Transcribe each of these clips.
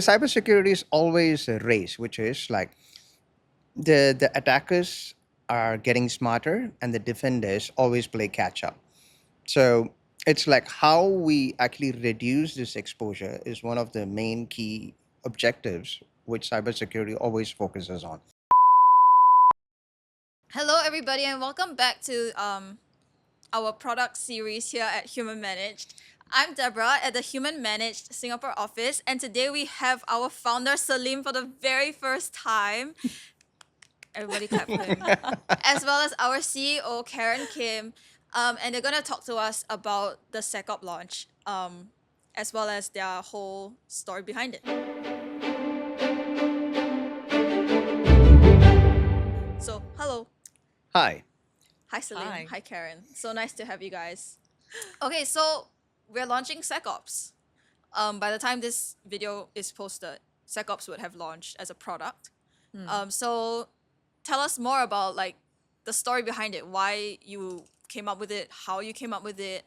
Cybersecurity is always a race, which is like the attackers are getting smarter and the defenders always play catch up. So it's like how we actually reduce this exposure is one of the main key objectives which cybersecurity always focuses on. Hello, everybody, and welcome back to our product series here at Human Managed. I'm Deborah at the Human Managed Singapore office, and today we have our founder Saleem for the very first time. Everybody clap for him. As well as our CEO Karen Kim, and they're gonna talk to us about the SecOps launch, as well as their whole story behind it. So, hello. Hi. Hi, Saleem. Hi. Hi, Karen. So nice to have you guys. Okay, so we're launching SecOps. By the time this video is posted, SecOps would have launched as a product. So tell us more about like the story behind it, why you came up with it, how you came up with it,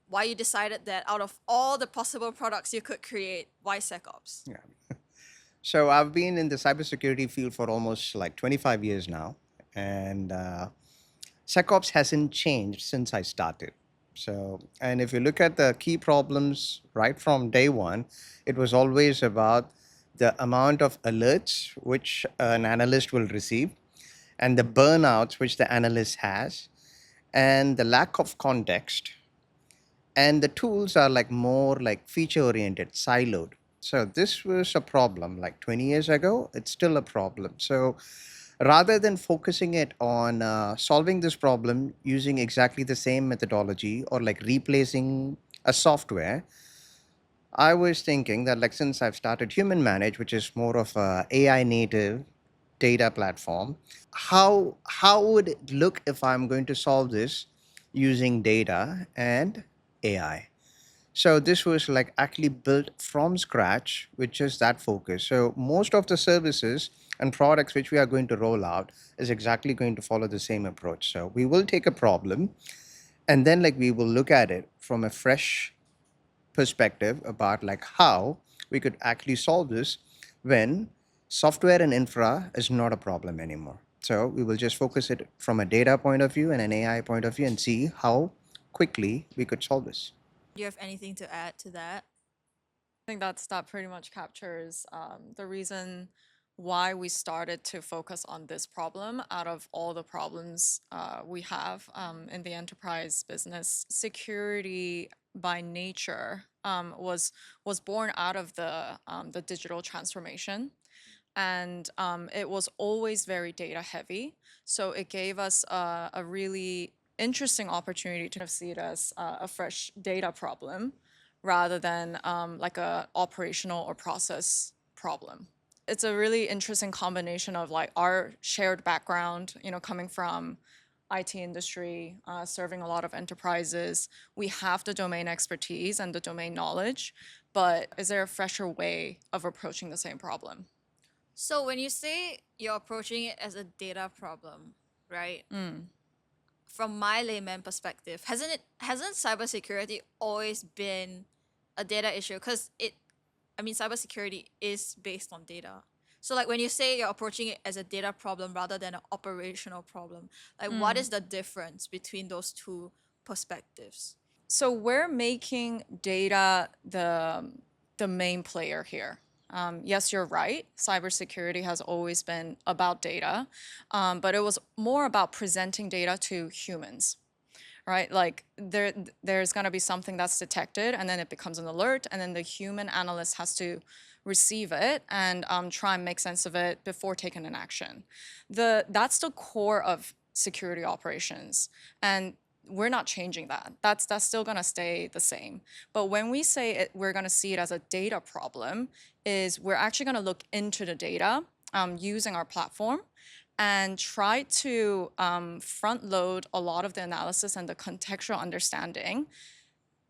why you decided that out of all the possible products you could create, why SecOps? Yeah. So I've been in the cybersecurity field for almost like 25 years now, and SecOps hasn't changed since I started. So, and if you look at the key problems right from day one, it was always about the amount of alerts which an analyst will receive, and the burnouts which the analyst has, and the lack of context. And the tools are like more like feature oriented, siloed. So this was a problem like 20 years ago. It's still a problem. So rather than focusing it on solving this problem using exactly the same methodology or like replacing a software, I was thinking that like since I've started Human Manage, which is more of a AI native data platform, how would it look if I'm going to solve this using data and AI? So this was like actually built from scratch with just that focus. So most of the services and products which we are going to roll out is exactly going to follow the same approach. So we will take a problem and then like we will look at it from a fresh perspective about like how we could actually solve this when software and infra is not a problem anymore. So we will just focus it from a data point of view and an AI point of view and see how quickly we could solve this. Do you have anything to add to that? I think that pretty much captures the reason why we started to focus on this problem out of all the problems we have in the enterprise business. Security by nature was born out of the digital transformation, and it was always very data heavy. So it gave us a really interesting opportunity to see it as a fresh data problem rather than like a operational or process problem. It's a really interesting combination of like our shared background, coming from IT industry, serving a lot of enterprises. We have the domain expertise and the domain knowledge, but is there a fresher way of approaching the same problem? So when you say you're approaching it as a data problem, right? From my layman perspective, hasn't cybersecurity always been a data issue? Because cybersecurity is based on data. So like when you say you're approaching it as a data problem rather than an operational problem, like what is the difference between those two perspectives? So we're making data the main player here. Yes, you're right. Cybersecurity has always been about data, but it was more about presenting data to humans, right? Like there's gonna be something that's detected, and then it becomes an alert, and then the human analyst has to receive it and try and make sense of it before taking an action. That's the core of security operations, and we're not changing that. That's still gonna stay the same. But when we say we're gonna see it as a data problem, is we're actually gonna look into the data using our platform and try to front load a lot of the analysis and the contextual understanding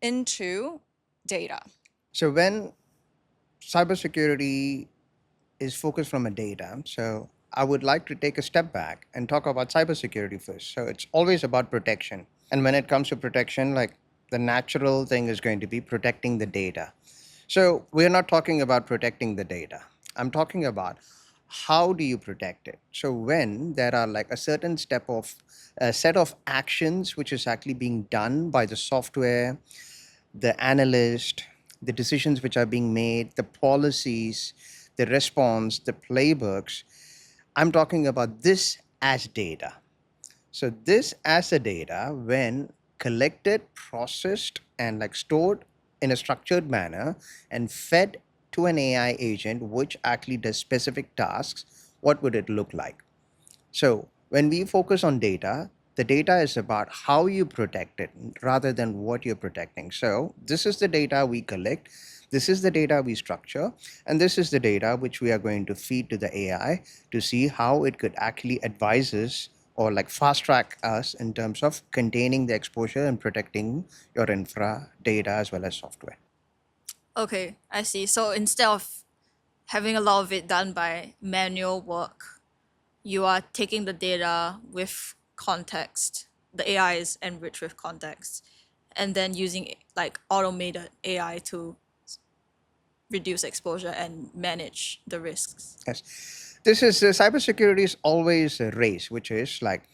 into data. So when cybersecurity is focused from a data, so I would like to take a step back and talk about cybersecurity first. So it's always about protection. And when it comes to protection, like the natural thing is going to be protecting the data. So we're not talking about protecting the data. I'm talking about how do you protect it. So when there are like a set of actions which is actually being done by the software, the analyst, the decisions which are being made, the policies, the response, the playbooks, I'm talking about this as data. So this as a data, when collected, processed, and like stored in a structured manner and fed to an AI agent which actually does specific tasks, what would it look like? So when we focus on data, the data is about how you protect it rather than what you're protecting. So this is the data we collect, this is the data we structure, and this is the data which we are going to feed to the AI to see how it could actually advise us or like fast track us in terms of containing the exposure and protecting your infra data as well as software. Okay, I see. So instead of having a lot of it done by manual work, you are taking the data with context. The AI is enriched with context, and then using like automated AI to reduce exposure and manage the risks. Yes. This is cybersecurity is always a race, which is like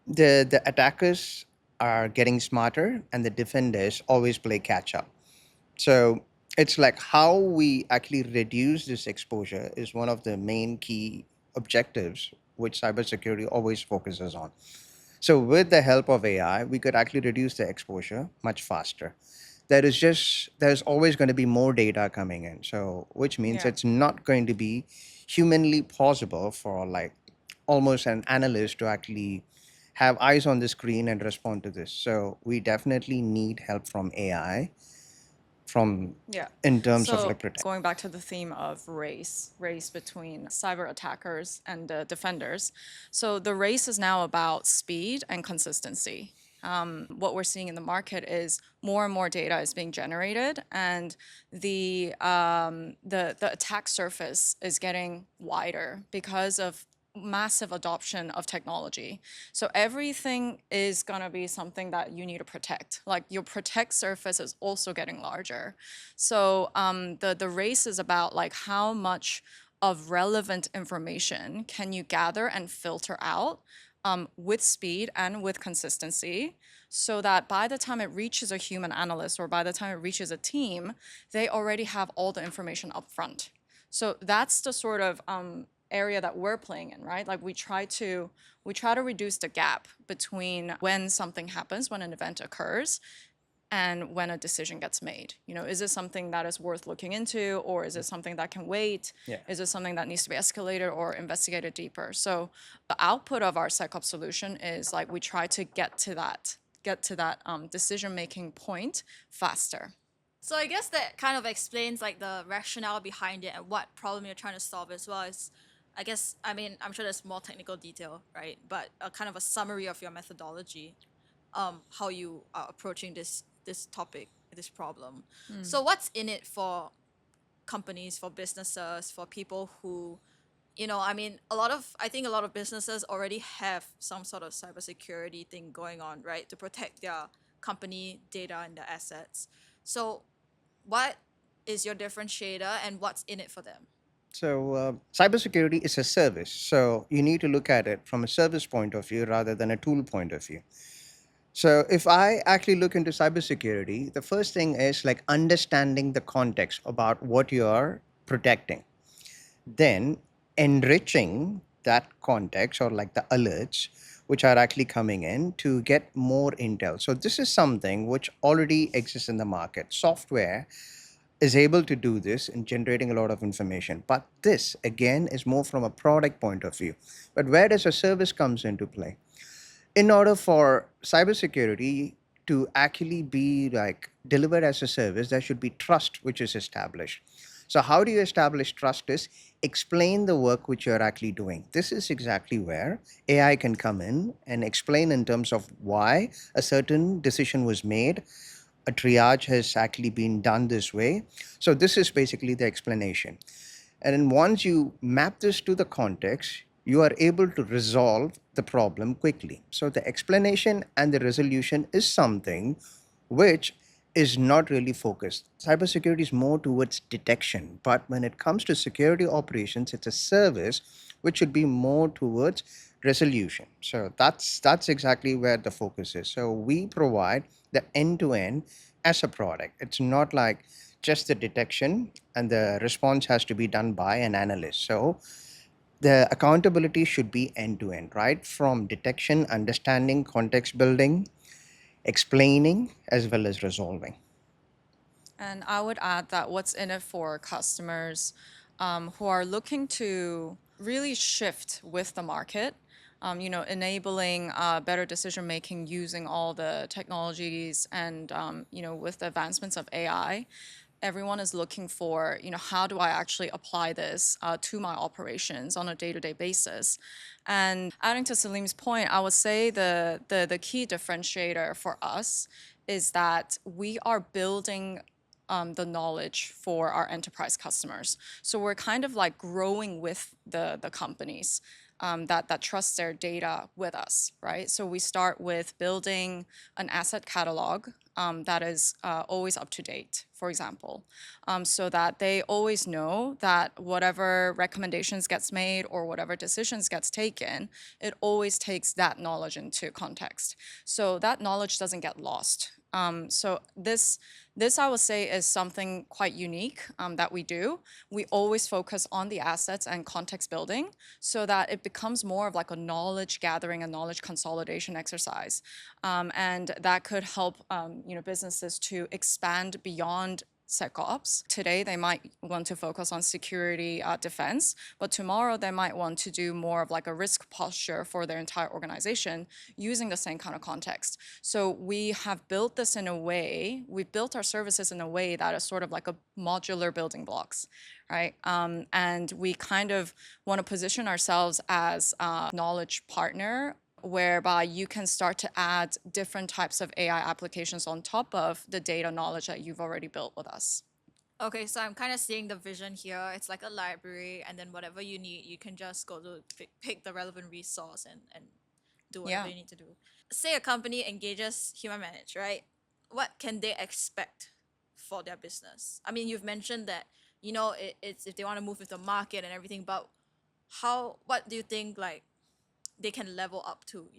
the attackers are getting smarter and the defenders always play catch up. So it's like how we actually reduce this exposure is one of the main key objectives which cybersecurity always focuses on. So with the help of AI, we could actually reduce the exposure much faster. There's always going to be more data coming in. So which means Yeah. it's not going to be humanly possible for like almost an analyst to actually have eyes on the screen and respond to this. So we definitely need help from AI from Yeah. in terms of So like protect. going back to the theme of race between cyber attackers and defenders. So the race is now about speed and consistency. What we're seeing in the market is more and more data is being generated, and the attack surface is getting wider because of massive adoption of technology. So everything is going to be something that you need to protect. Like your protect surface is also getting larger. So the race is about like how much of relevant information can you gather and filter out with speed and with consistency, so that by the time it reaches a human analyst or by the time it reaches a team, they already have all the information up front. So that's the sort of area that we're playing in, right? Like we try to reduce the gap between when something happens, when an event occurs, and when a decision gets made. Is it something that is worth looking into, or is it something that can wait? Yeah. Is it something that needs to be escalated or investigated deeper? So the output of our SecOps solution is like we try to get to that decision-making point faster. So I guess that kind of explains like the rationale behind it and what problem you're trying to solve as well as I guess I mean I'm sure there's more technical detail, right? But a kind of a summary of your methodology, how you are approaching this topic, this problem. So what's in it for companies, for businesses, for people who I mean, I think a lot of businesses already have some sort of cybersecurity thing going on, right, to protect their company data and their assets. So, what is your differentiator and what's in it for them? So cybersecurity is a service. So you need to look at it from a service point of view rather than a tool point of view. So if I actually look into cybersecurity, the first thing is like understanding the context about what you are protecting, then enriching that context or like the alerts which are actually coming in to get more intel. So this is something which already exists in the market. Software is able to do this in generating a lot of information, but this again is more from a product point of view. But where does a service comes into play? In order for cybersecurity to actually be like delivered as a service, there should be trust which is established. So how do you establish trust is explain the work which you're actually doing. This is exactly where AI can come in and explain in terms of why a certain decision was made, a triage has actually been done this way. So this is basically the explanation. And then once you map this to the context, you are able to resolve the problem quickly. So the explanation and the resolution is something which is not really focused. Cybersecurity is more towards detection, but when it comes to security operations, it's a service which should be more towards resolution. So that's exactly where the focus is. So we provide the end to end as a product. It's not like just the detection and the response has to be done by an analyst. So the accountability should be end to end, right? From detection, understanding, context building, explaining, as well as resolving. And I would add that what's in it for customers who are looking to really shift with the market, enabling better decision making using all the technologies and, with the advancements of AI, everyone is looking for, how do I actually apply this to my operations on a day-to-day basis? And adding to Saleem's point, I would say the key differentiator for us is that we are building the knowledge for our enterprise customers. So we're kind of like growing with the companies that trust their data with us, right? So we start with building an asset catalog that is always up to date, for example, so that they always know that whatever recommendations gets made or whatever decisions gets taken, it always takes that knowledge into context. So that knowledge doesn't get lost. So this I would say is something quite unique that we do. We always focus on the assets and context building so that it becomes more of like a knowledge gathering, a knowledge consolidation exercise, and that could help businesses to expand beyond SecOps. Today, they might want to focus on security defense, but tomorrow they might want to do more of like a risk posture for their entire organization using the same kind of context. So we have built this in a way, we've built our services in a way that is sort of like a modular building blocks, right? And we kind of want to position ourselves as a knowledge partner whereby you can start to add different types of AI applications on top of the data knowledge that you've already built with us. Okay, so I'm kind of seeing the vision here. It's like a library, and then whatever you need, you can just go to pick the relevant resource and do whatever Yeah. you need to do. Say a company engages human managed, right? What can they expect for their business? I mean, you've mentioned that it's if they want to move with the market and everything, but what do you think like they can level up to?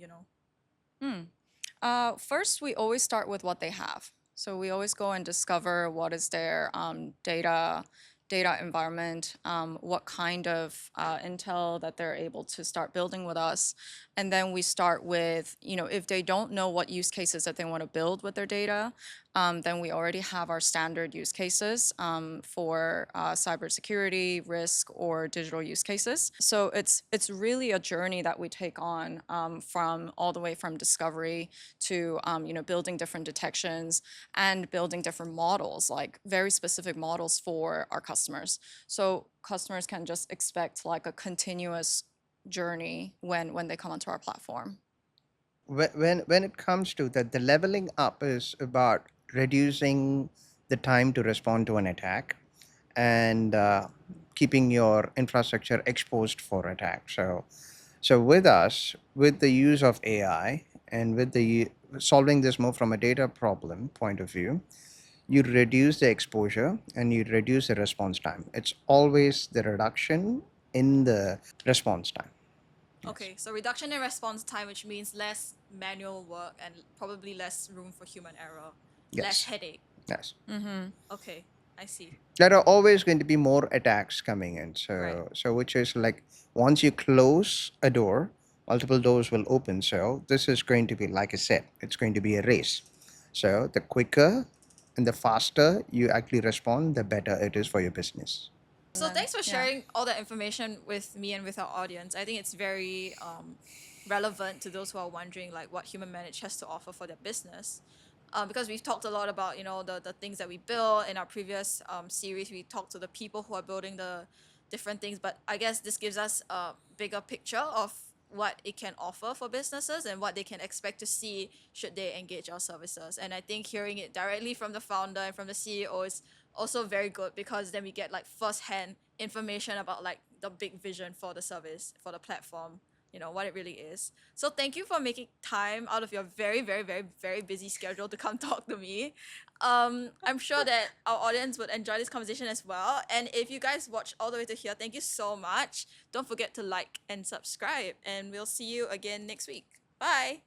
First, we always start with what they have. So we always go and discover what is their data environment, what kind of intel that they're able to start building with us, and then we start with if they don't know what use cases that they want to build with their data, then we already have our standard use cases for cybersecurity, risk, or digital use cases. So it's really a journey that we take on from all the way from discovery to building different detections and building different models, like very specific models for our customers. So customers can just expect like a continuous journey when they come onto our platform. When it comes to that, the leveling up is about reducing the time to respond to an attack and keeping your infrastructure exposed for attack. So with us, with the use of AI and with the solving this more from a data problem point of view, you reduce the exposure and you reduce the response time. It's always the reduction in the response time. Okay, so reduction in response time, which means less manual work and probably less room for human error, less Yes. headache. Yes. Okay, I see. There are always going to be more attacks coming in. Right. So which is like once you close a door, multiple doors will open. So this is going to be, like I said, it's going to be a race. So the quicker and the faster you actually respond, the better it is for your business. And So then, thanks for yeah. sharing all that information with me and with our audience. I think it's very relevant to those who are wondering like what Human Manage has to offer for their business. Because we've talked a lot about the things that we build in our previous series. We talked to the people who are building the different things, but I guess this gives us a bigger picture of what it can offer for businesses and what they can expect to see should they engage our services. And I think hearing it directly from the founder and from the CEO is also very good because then we get like first-hand information about like the big vision for the service, for the platform, what it really is. So thank you for making time out of your very, very, very, very busy schedule to come talk to me. I'm sure that our audience would enjoy this conversation as well. And if you guys watch all the way to here, thank you so much. Don't forget to like and subscribe, and we'll see you again next week. Bye.